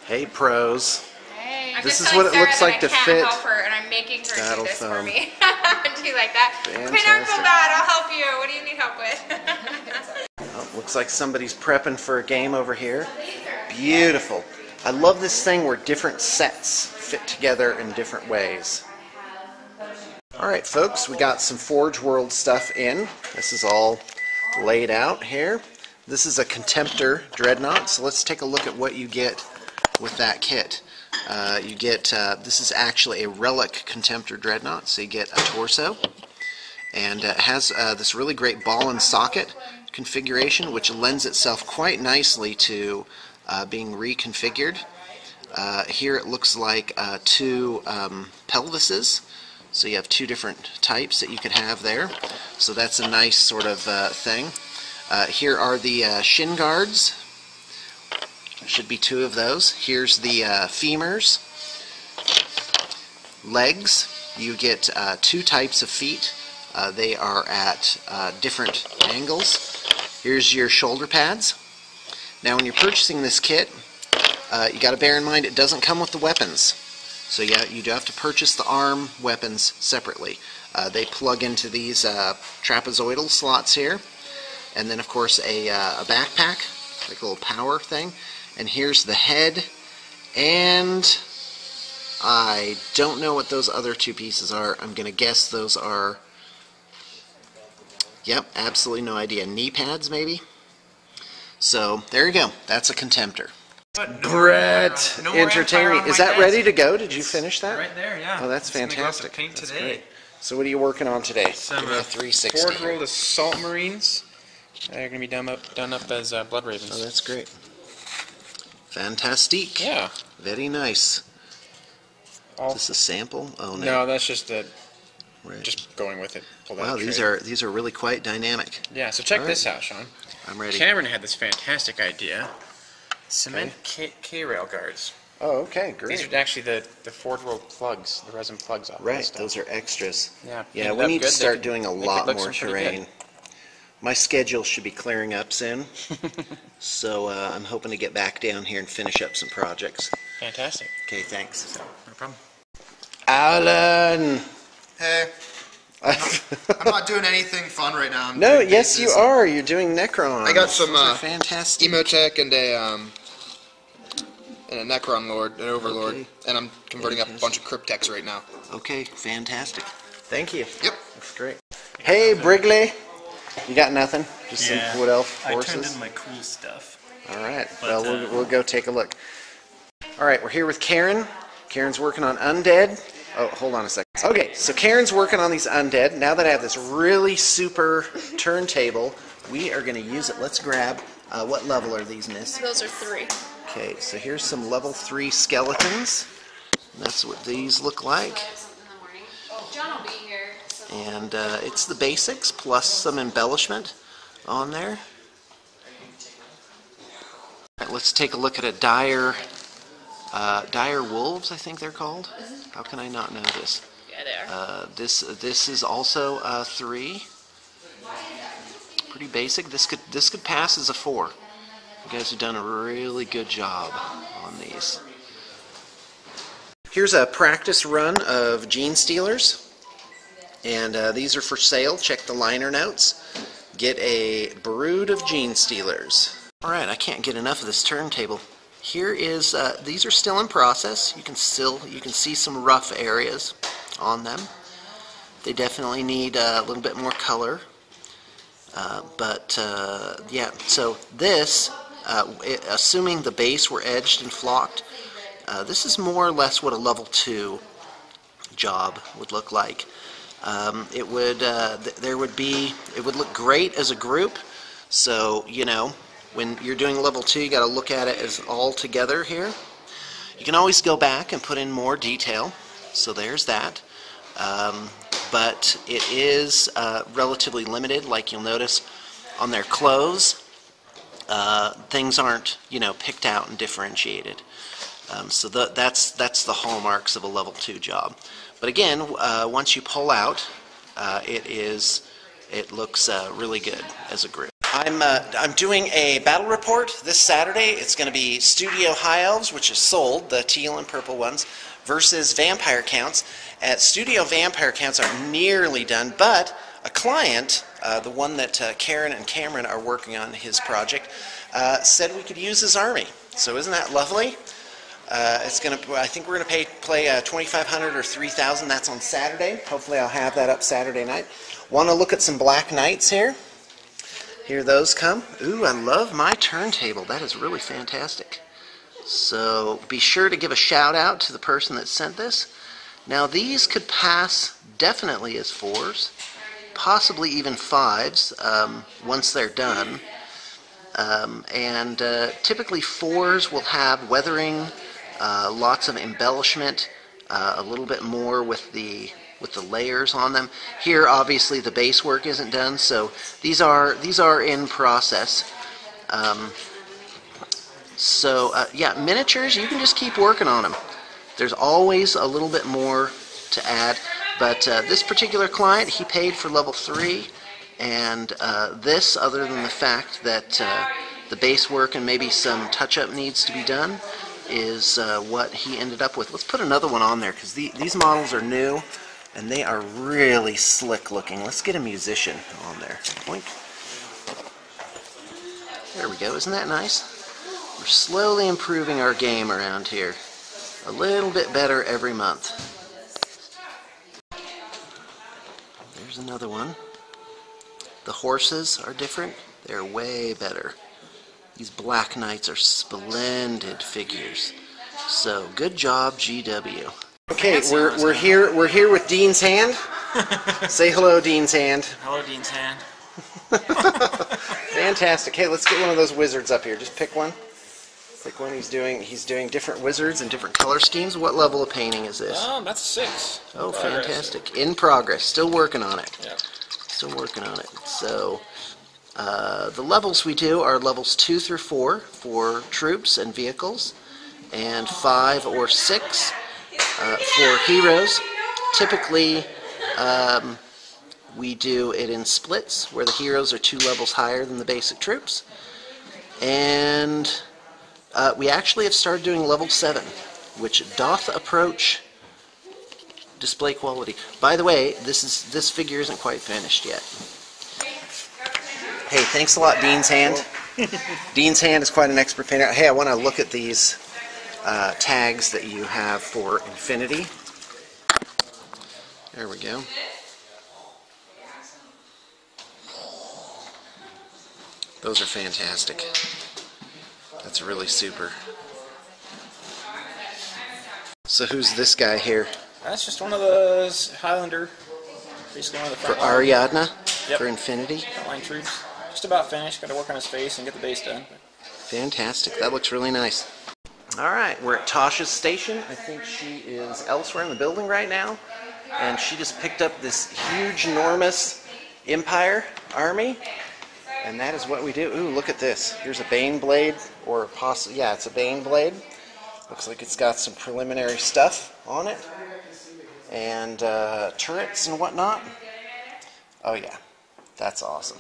Hey pros. Hey. This is what it looks like to fit. Help her, and I'm making her do this for foam. me. Do you like that? Fantastic. Okay, don't feel bad. I'll help you. What do you need help with? Oh, looks like somebody's prepping for a game over here. Beautiful. I love this thing where different sets fit together in different ways. Alright folks, we got some Forge World stuff in. This is all laid out here. This is a Contempt Ur Dread, so let's take a look at what you get with that kit. You get, this is actually a relic Contempt Ur Dread, so you get a torso, and it has this really great ball and socket configuration, which lends itself quite nicely to being reconfigured. Here it looks like two pelvises, so you have two different types that you could have there, so that's a nice sort of thing. Here are the shin guards. There should be two of those. Here's the femurs. Legs, you get two types of feet. They are at different angles. Here's your shoulder pads. Now when you're purchasing this kit, you got to bear in mind it doesn't come with the weapons. So yeah, you do have to purchase the arm weapons separately. They plug into these trapezoidal slots here. And then of course a backpack, like a little power thing. And here's the head, and I don't know what those other two pieces are. I'm going to guess those are, yep, absolutely no idea. Knee pads maybe? So there you go. That's a Contempt Ur. Brett, entertaining. Is that ready to go? Did you finish that? Right there, yeah. Oh, that's fantastic. Paint that's today. great. So what are you working on today? Some Give me a 360. Forge World Assault Marines. They're going to be done up as Blood Ravens. Oh, that's great. Fantastique. Yeah. Very nice. Is this a sample? Oh no. No, that's just right. Just going with it. Pull that Wow, these are really quite dynamic. Yeah. So check All this right. out, Sean. I'm ready. Cameron had this fantastic idea. Cement K-rail guards. Oh, okay, great. These are actually the Forge World plugs, the resin plugs off Right, this stuff. those are extras. Yeah. Yeah, we need to start doing a lot more terrain. My schedule should be clearing up soon, so I'm hoping to get back down here and finish up some projects. Fantastic. Okay, thanks. No problem. Alan! Hey. I'm not doing anything fun right now. I'm No, doing yes you bases. are. You're doing Necron. I got some fantastic. Emotech and a Necron Lord, an Overlord, Okay. and I'm converting up a bunch of Cryptex right now. Okay, fantastic. Thank you. Yep. That's great. Hey, Brigley. You got nothing? Just Yeah, some Wood Elf horses? I turned in my cool stuff. Alright, But, well, we'll go take a look. Alright, we're here with Karen. Karen's working on Undead. Oh, hold on a second. Okay, so Karen's working on these Undead. Now that I have this really super turntable, we are going to use it. Let's grab, what level are these, Miss? Those are 3. Okay, so here's some level 3 skeletons. That's what these look like. John will be here. And it's the basics plus some embellishment on there. All right, let's take a look at a dire wolves, I think they're called. How can I not know this? Yeah, they are. This is also 3. Pretty basic. This could pass as a 4. You guys have done a really good job on these. Here's a practice run of Gene Stealers. And these are for sale. Check the liner notes. Get a brood of Gene Stealers. Alright, I can't get enough of this turntable. Here is, these are still in process. You can see some rough areas on them. They definitely need a little bit more color. Yeah, so this, assuming the base were edged and flocked, this is more or less what a level 2 job would look like. It would look great as a group, so you know when you're doing level 2 you got to look at it as all together here. You can always go back and put in more detail, so there's that, but it is relatively limited. Like you'll notice on their clothes, things aren't picked out and differentiated, so that's the hallmarks of a level 2 job. But again, once you pull out, it looks really good as a group. I'm doing a battle report this Saturday. It's going to be Studio High Elves, which is sold, the teal and purple ones, versus Vampire Counts. Studio Vampire Counts are nearly done, but a client, the one that Karen and Cameron are working on his project, said we could use his army. So isn't that lovely? It's gonna. I think we're gonna play 2,500 or 3,000. That's on Saturday. Hopefully, I'll have that up Saturday night. Want to look at some Black Knights here? Here those come. Ooh, I love my turntable. That is really fantastic. So be sure to give a shout out to the person that sent this. Now these could pass definitely as 4s, possibly even 5s once they're done. Typically 4s will have weathering, lots of embellishment, a little bit more with the layers on them. Here obviously the base work isn't done, so these are in process. Yeah, miniatures, you can just keep working on them. There's always a little bit more to add, but this particular client, he paid for level 3, and this, other than the fact that the base work and maybe some touch-up needs to be done, is what he ended up with. Let's put another one on there, because these models are new, and they are really slick looking. Let's get a musician on there. Boink. There we go. Isn't that nice? We're slowly improving our game around here. A little bit better every month. There's another one. The horses are different. They're way better. These Black Knights are splendid figures. So good job, GW. Okay, we're here with Dean's Hand. Say hello, Dean's Hand. Hello, Dean's Hand. Fantastic. Hey, let's get one of those wizards up here. Just pick one. Pick one. He's doing different wizards and different color schemes. What level of painting is this? That's 6. Oh, fantastic. In progress. Still working on it. Yeah. Still working on it. So the levels we do are levels 2 through 4 for troops and vehicles, and 5 or 6 for heroes. Typically, we do it in splits, where the heroes are 2 levels higher than the basic troops. And we actually have started doing level 7, which doth approach display quality. By the way, this figure isn't quite finished yet. Hey, thanks a lot, Dean's Hand. Dean's Hand is quite an expert painter. Hey, I want to look at these tags that you have for Infinity. There we go. Those are fantastic. That's really super. So who's this guy here? That's just one of those Highlander, basically one of the For Ariadna? Yep. For Infinity? Frontline troops. Just about finished. Got to work on his face and get the base done. Fantastic. That looks really nice. Alright, we're at Tasha's station. I think she is elsewhere in the building right now. And she just picked up this huge, enormous Empire army. And that is what we do. Ooh, look at this. Here's a Bane blade, or possibly, yeah, it's a Bane blade. Looks like it's got some preliminary stuff on it. And turrets and whatnot. Oh yeah, that's awesome.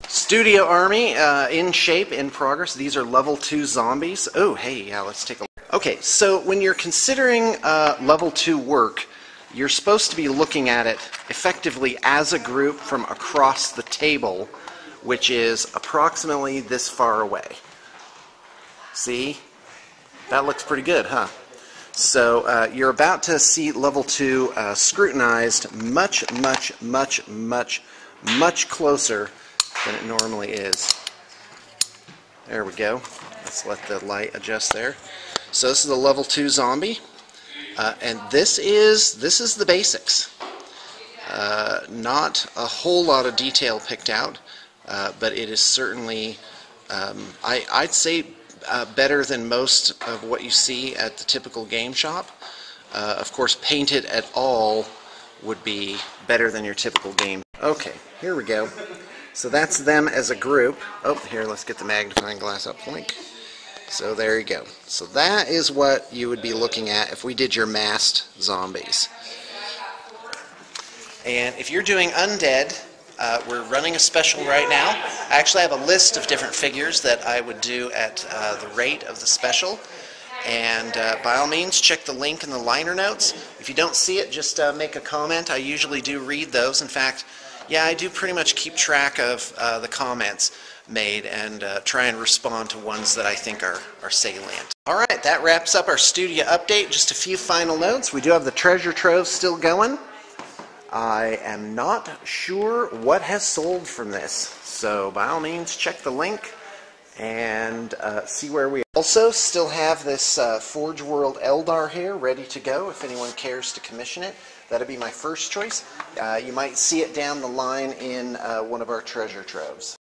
Studio army in shape, in progress. These are level 2 zombies. Oh, hey, yeah, let's take a look. Okay, so when you're considering level 2 work, you're supposed to be looking at it effectively as a group from across the table, which is approximately this far away. See? That looks pretty good, huh? So you're about to see level 2 scrutinized much, much, much, much, much closer than it normally is. There we go. Let's let the light adjust there. So this is a level 2 zombie, and this is the basics. Not a whole lot of detail picked out, but it is certainly, I'd say, better than most of what you see at the typical game shop. Of course, painted at all would be better than your typical game. Okay, here we go. So that's them as a group. Oh, here, let's get the magnifying glass up. Blink. So there you go. So that is what you would be looking at if we did your massed zombies. And if you're doing undead, We're running a special right now. I actually have a list of different figures that I would do at the rate of the special. And by all means, check the link in the liner notes. If you don't see it, just make a comment. I usually do read those. In fact, yeah, I do pretty much keep track of the comments made and try and respond to ones that I think are salient. Alright, that wraps up our studio update. Just a few final notes. We do have the treasure trove still going. I am not sure what has sold from this, so by all means check the link and see where we are. Also still have this Forge World Eldar here ready to go if anyone cares to commission it. That'd be my first choice. You might see it down the line in one of our treasure troves.